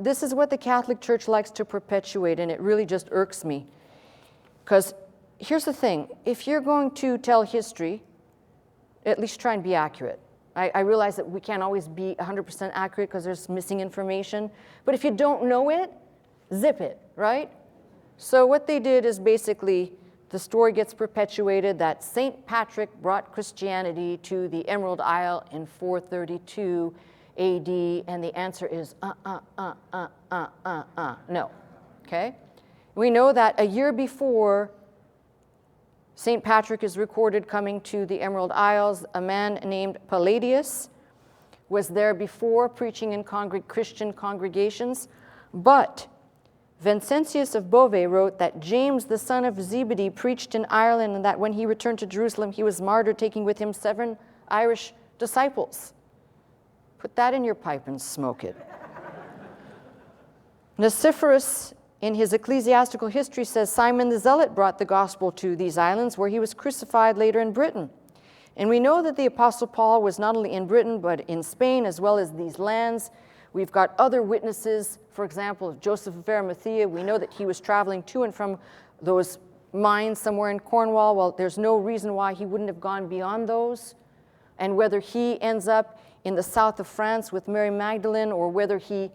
this is what the Catholic Church likes to perpetuate, and it really just irks me. Because here's the thing, if you're going to tell history, at least try and be accurate. I realize that we can't always be 100% accurate because there's missing information, but if you don't know it, zip it, right? So what they did is basically, the story gets perpetuated that St. Patrick brought Christianity to the Emerald Isle in 432 AD, and the answer is no, okay? We know that a year before St. Patrick is recorded coming to the Emerald Isles, a man named Palladius was there before preaching in Christian congregations, but Vincentius of Beauvais wrote that James, the son of Zebedee, preached in Ireland, and that when he returned to Jerusalem, he was martyred, taking with him 7 Irish disciples. Put that in your pipe and smoke it. Nicephorus, in his ecclesiastical history, says Simon the Zealot brought the gospel to these islands, where he was crucified later in Britain. And we know that the Apostle Paul was not only in Britain, but in Spain, as well as these lands. We've got other witnesses, for example, of Joseph of Arimathea. We know that he was traveling to and from those mines somewhere in Cornwall. Well, there's no reason why he wouldn't have gone beyond those. And whether he ends up in the south of France with Mary Magdalene, or whether he,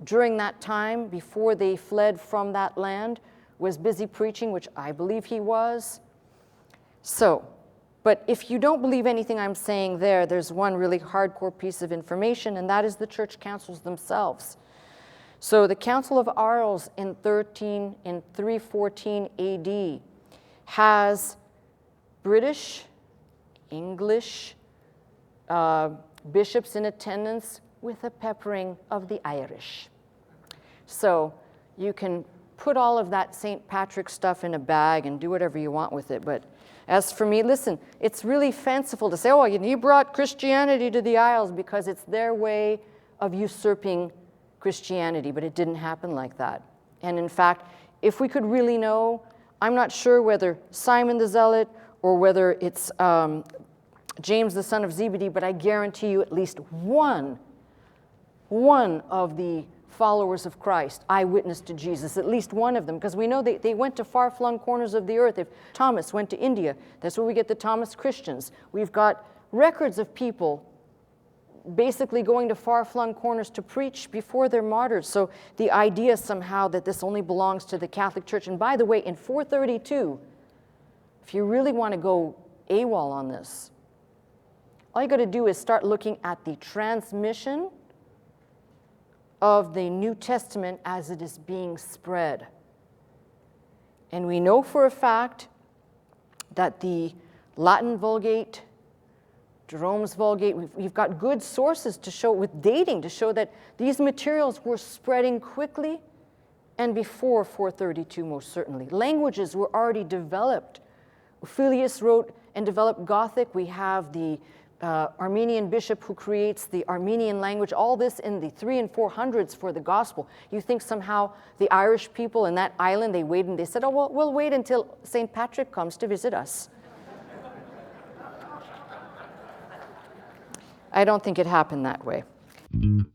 during that time, before they fled from that land, was busy preaching, which I believe he was. So, but if you don't believe anything I'm saying there, there's one really hardcore piece of information, and that is the church councils themselves. So the Council of Arles in 314 AD has British, English bishops in attendance, with a peppering of the Irish. So you can put all of that St. Patrick stuff in a bag and do whatever you want with it. But as for me, listen, it's really fanciful to say, oh, he brought Christianity to the Isles, because it's their way of usurping Christianity, but it didn't happen like that. And in fact, if we could really know, I'm not sure whether Simon the Zealot or whether it's James the son of Zebedee, but I guarantee you at least one of the followers of Christ, eyewitness to Jesus, at least one of them, because we know they went to far-flung corners of the earth. If Thomas went to India, that's where we get the Thomas Christians. We've got records of people basically going to far-flung corners to preach before they're martyred. So the idea somehow that this only belongs to the Catholic Church, and by the way, in 432, if you really want to go AWOL on this, all you got to do is start looking at the transmission of the New Testament as it is being spread. And we know for a fact that the Latin Vulgate, Jerome's Vulgate, we've got good sources to show, with dating, to show that these materials were spreading quickly and before 432, most certainly. Languages were already developed. Ophelius wrote and developed Gothic. We have the Armenian bishop who creates the Armenian language, all this in the 300s and 400s for the gospel. You think somehow the Irish people in that island, they waited and they said, oh, well, we'll wait until St. Patrick comes to visit us. I don't think it happened that way. Come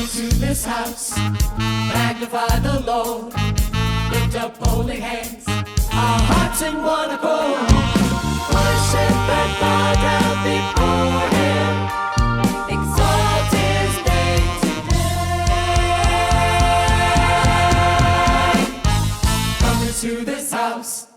into this house, magnify the Lord, lift up holy hands, our hearts in one accord, worship and bow down before Him, exalt His name today. Come into this house,